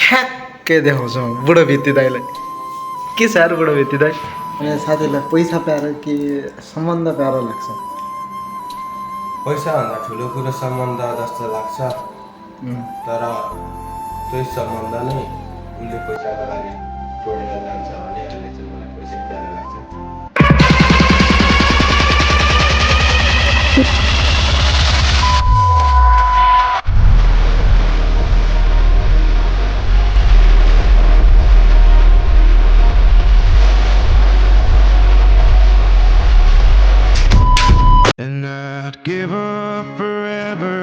ठ्याक्कै देखाउँछु म बुढो भित्ती दाइलाई। के छ यार बुढो भित्ती दाइ? अनि साथीलाई पैसा प्यारो कि सम्बन्ध प्यारो लाग्छ? पैसाभन्दा ठुलो कुरो सम्बन्ध जस्तो लाग्छ, तर त्यही सम्बन्ध नै उसले पैसाको लागि तोडेर जान्छ भने अहिले चाहिँ मलाई पैसा प्यारो लाग्छ। And I'd give up forever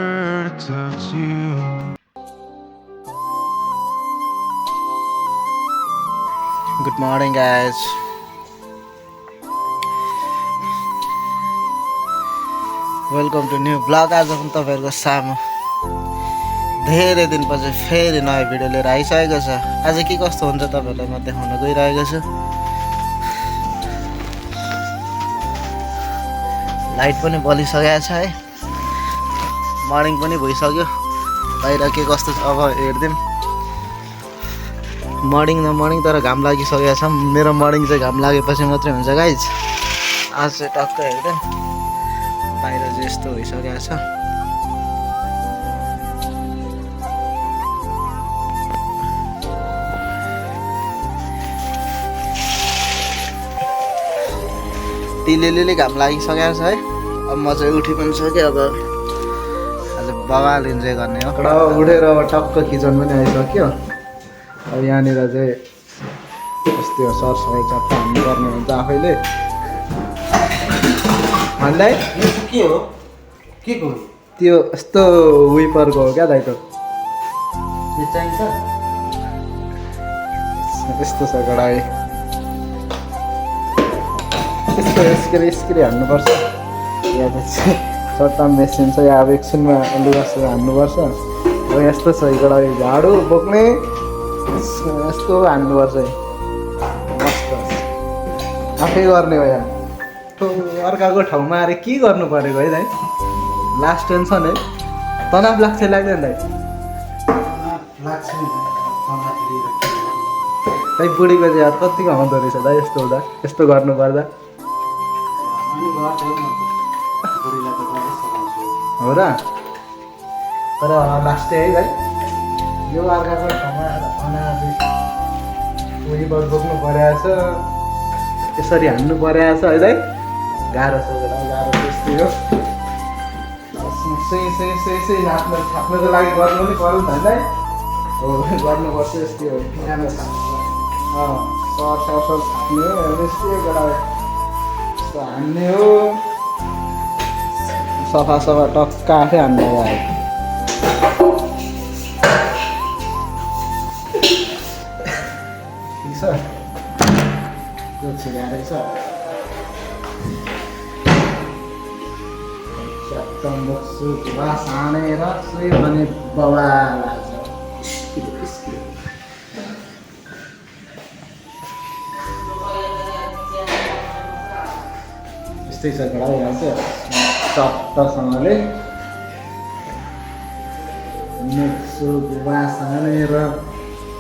to touch you. Good morning guys. Welcome to new blog. आज पनि तपाईँहरूको सामु धेरै दिनपछि फेरि नयाँ भिडियो लिएर आइसकेको छ। आज के कस्तो हुन्छ तपाईँहरूलाई म देखाउन गइरहेको छु। लाइट पनि बलिसकेको छ है, मर्निङ पनि भइसक्यो। बाहिर के कस्तो छ अब हेरिदिउँ। मर्निङ न मर्निङ तर घाम लागिसकेको छ। मेरो मर्निङ चाहिँ घाम लागेपछि मात्रै हुन्छ गाइज। आज चाहिँ टक्क हेर्दैन बाहिर चाहिँ यस्तो भइसकेको छ। तिलेले घाम लागिसकेको छ है। अब म चाहिँ उठि पनि सक्यो। अब आज बवाल इन्जोय गर्ने हो। उठेर अब टक्क किचन पनि आइसक्यो। अब यहाँनिर चाहिँ यस्तो सरसफाइ चट्टा हान्नुपर्ने हुन्छ आफैले। भन्दै के हो? के को? त्यो यस्तो विपरको हो क्या दाइ? त चाहिन्छ यस्तो छ कडाई। यस्तो स्क्रे हान्नुपर्छ। या चाहिँ चट्टा मेसिन छ, या अब एकछिनमा लुगा हान्नुपर्छ। अब यस्तो छ कडाई, झाडु बोक्ने यस्तो हान्नुपर्छ है। मस्त आफै गर्ने हो यहाँ। अर्काको ठाउँमा आएर के गर्नु परेको है दाइ? लास्ट टेन्सन है। तनाव लाग्छ लाग्दैन दाइ? दाइ बुढीको चाहिँ याद कतिको आउँदो रहेछ दाइ यस्तो हुँदा, यस्तो गर्नु पर्दा? हो र? तर लास्टै है दाइ, यो अर्काको ठाउँमा उहीबाट बोक्नु परेको छ, यसरी हान्नु परेको छ है दाइ। गाह्रो छ, गाह्रो त्यस्तै हो। छाप्नुको लागि गर्नु पनि पऱ्यो नि त दाइ। हो गर्नुपर्छ, यस्तै हो। सर छाप्ने हो, यस्तै यस्तो हान्ने हो। सफा टक्क आफै हान्ने हो। ठिक छ, त्यो छिराएरै छ। च्याप्टम बोक्छु बास हानेर सुयो भने बवाल लाग्छ। यस्तै छ कडाई हाल्छ चट्टसँगले मुक्छु बास हानेर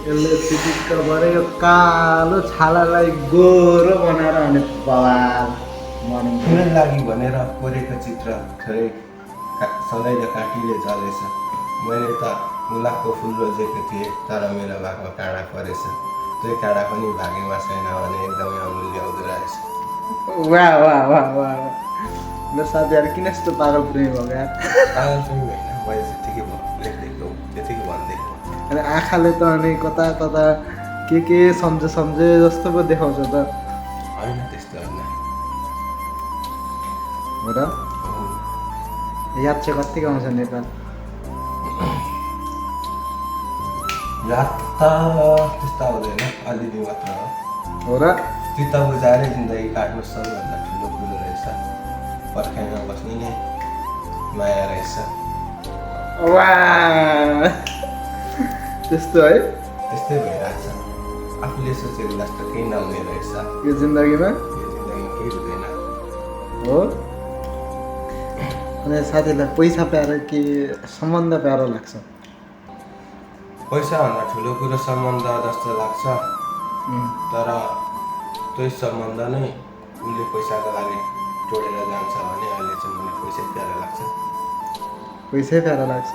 यसले चिटिक्क गरेको कालो छालालाई गोरो बनाएर अनि बवाल मर्निङ किन लागि भनेर कोरेको चित्र थोरै सधैँ काटीले जलेछ। मैले त मुलाको फुल रोजेको थिएँ, तर मेरो भागमा काँडा परेछ। त्यो काँडा पनि भाग्यमा छैन भने एकदमै अमूल्य हुँदो रहेछ। वाह वाह वाह वाह। मेरो साथीहरू किन यस्तो पागल प्रेमी भयो यार? पागल पनि होइन, मैले चाहिँ ठिकै लेखिदिएको त्यतिकै भनिदिएको। अनि आँखाले त अनि कता कता के सम्झे जस्तो पो देखाउँछ त। होइन त्यस्तो होइन। हो र? याद चाहिँ कतिको आउँछ नेपाल? याद त त्यस्तो आउँदैन, अलिअलि मात्र हो। हो र? चित्त बुझाएरै जिन्दगी काट्नु सबैभन्दा ठुलो कुरो रहेछ। पर्खाइमा बस्ने नै माया रहेछ। वाह, त्यस्तो है? त्यस्तै भइरहेछ। आफूले सोचेको जस्तो केही नहुने रहेछ यो जिन्दगीमा। यो जिन्दगीमा केही हुँदैन हो। अनि साथीलाई पैसा प्यारो कि सम्बन्ध प्यारो लाग्छ? पैसाभन्दा ठुलो कुरो सम्बन्ध जस्तो लाग्छ, तर त्यही सम्बन्ध नै उसले पैसाको लागि तोडेर जान्छ भने अहिले चाहिँ मलाई पैसै प्यारो लाग्छ। पैसै प्यारो लाग्छ।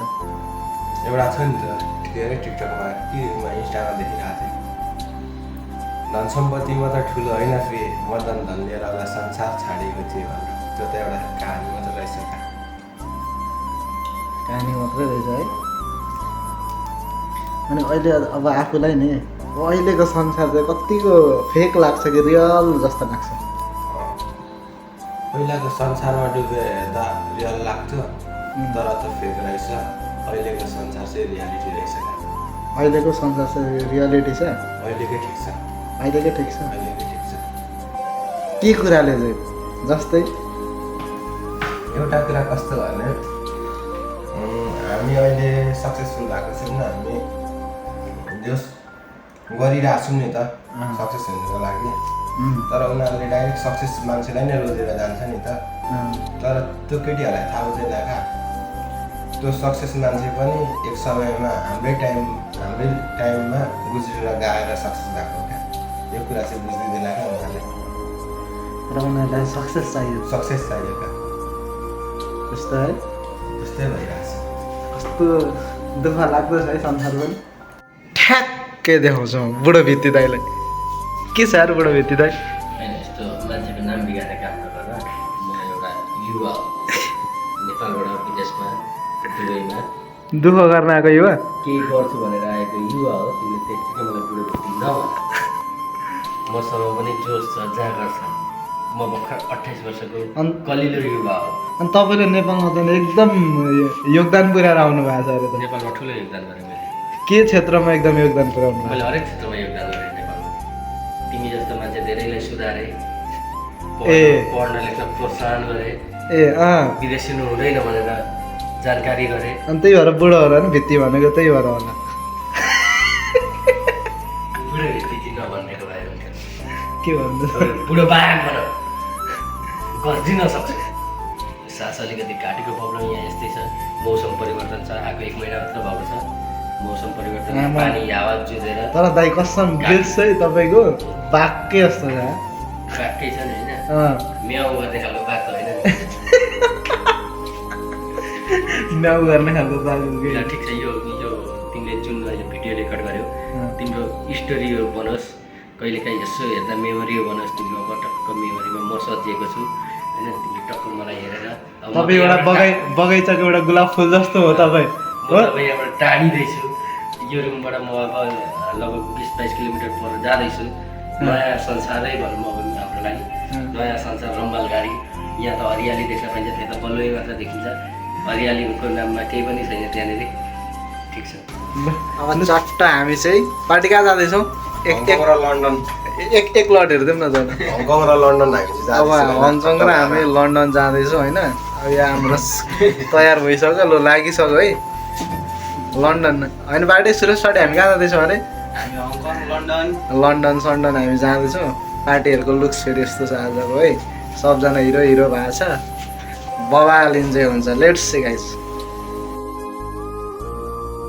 एउटा छ नि त के अरे टिकटकमा कि इन्स्टामा देखिरहेको थिएँ, धन सम्पत्ति मात्र ठुलो होइन फेरि मदन धन लिएर एउटा संसार छाडेको थिएँ भनेर। त्यो त एउटा कहानी मात्र रहेछ त। कहानी मात्रै रहेछ है। अनि अहिले अब आफूलाई नि अहिलेको संसार चाहिँ कतिको फेक लाग्छ कि रियल जस्तो लाग्छ? पहिलाको संसारमा डुबेर हेर्दा रियल लाग्थ्यो, तर त फेक रहेछ। अहिलेको संसार चाहिँ रियालिटी रहेछ। अहिलेको संसार चाहिँ रियालिटी छ। अहिलेकै ठिक छ, अहिलेकै ठिक छ। अहिलेकै ठिक छ। के कुराले चाहिँ जस्तै एउटा कुरा कस्तो भने हामी अहिले सक्सेसफुल भएको छौँ, हामी जस गरिरहेको छौँ नि त सक्सेस हुनुको लागि, तर उनीहरूले डाइरेक्ट सक्सेस मान्छेलाई नै रोजेर जान्छ नि त। तर त्यो केटीहरूलाई थाहा हुँदैन क्या, त्यो सक्सेस मान्छे पनि एक समयमा हाम्रै टाइममा गुज्रेर गाएर सक्सेस भएको क्या। यो कुरा चाहिँ बुझ्दिँदैन क्या उनीहरूले। र उनीहरूलाई सक्सेस चाहियो। सक्सेस चाहियो क्या, त्यस्तो है। त्यस्तै भइरहेछ। कस्तो दुःख लाग्दो छ है संसार पनि। ठ्याक्कै देखाउँछौँ बुढो भित्ती दाइलाई। के छ यार बुढो भित्ती दाइ? होइन, यस्तो मान्छेको नाम बिगार्ने काम नगर। म एउटा युवा हो, नेपालबाट विदेशमा दुबईमा दुःख गर्न आएको युवा? केही गर्छु भनेर आएको युवा हो। तिमीले त्यत्तिकै मलाई बुढो व्यक्ति नभन। मसँग पनि जोस छ, जाँगर छ। म भर्खर 28 वर्षको कलिलो युवा हो। अनि तपाईँले नेपालमा त एकदम योगदान पुऱ्याएर आउनु भएको छ अरे त। नेपालमा ठुलो योगदान गरेँ मैले। के क्षेत्रमा एकदम योगदान पुऱ्याउनु मैले हरेक क्षेत्रमा योगदान गरेँ नेपालमा। तिमी जस्तो मान्छे धेरैलाई सुधारेँ, पढ्न लेख्न प्रोत्साहन गरेँ, विदेशी हुँदैन भनेर जानकारी गरेँ। अनि त्यही भएर बुढो होला नि भित्ती भनेको त्यही भएर होला। बुढो भित्ती चाहिँ नभनिदिएको भए हुन्थ्यो। के भन्नु? बुढो बाघ भन गरिदिन सक्छ। सास अलिकति घाँटीको प्रब्लम यहाँ यस्तै छ। मौसम परिवर्तन छ, आएको 1 महिना मात्र भएको छ। मौसम परिवर्तन, पानी हावा जुझेर। तर दाइ कसम गिल्स है तपाईँको बाघकै जस्तो छ। बाघकै छ नि होइन, म्याउ गर्ने खालको बाघ त होइन नि। म्याउ गर्ने खालको बाघ। ल ठिक छ, यो तिमीले जुन अहिले भिडियो रेकर्ड गर्यौ तिम्रो स्टोरी हो बनोस्, कहिलेकाहीँ यसो हेर्दा मेमोरी हो बनोस्। तिम्रो टक्क मेमोरीमा म सजिएको छु होइन। तिमीले टक्क मलाई हेरेर तपाईँ एउटा बगैँचाको एउटा गुलाब फुल जस्तो हो तपाईँ। म तपाईँ यहाँबाट टाढिँदैछु। यो रुमबाट म अब लगभग 20-22 किलोमिटर पर जाँदैछु। नयाँ संसारै भनौँ अब हाम्रो लागि, नयाँ संसार रम्बल गाडी। यहाँ त हरियाली देख्न पाइन्छ, त्यहाँ त बलुवै मात्र देखिन्छ। हरियालीको नाममा केही पनि छैन त्यहाँनिर। ठिक छ, अब चट्ट हामी चाहिँ पार्टी कहाँ जाँदैछौँ? हङकङ र लन्डन। एक लट हेरिदिउँ न त। हङकङ र लन्डन हामी चाहिँ अब हङकङ र हामी लन्डन जाँदैछौँ होइन। अब यहाँ हाम्रो तयार भइसक्यो, ल लागिसक्यो है लन्डन। होइन बाटै सुरेश पार्टी हामी कहाँ जाँदैछौँ अरे? लन्डन सन्डन हामी जाँदैछौँ। पार्टीहरूको लुक्स फेरि यस्तो छ आजको है। सबजना हिरो भएको छ, बवाल इन्जोय हुन्छ। Let's see guys.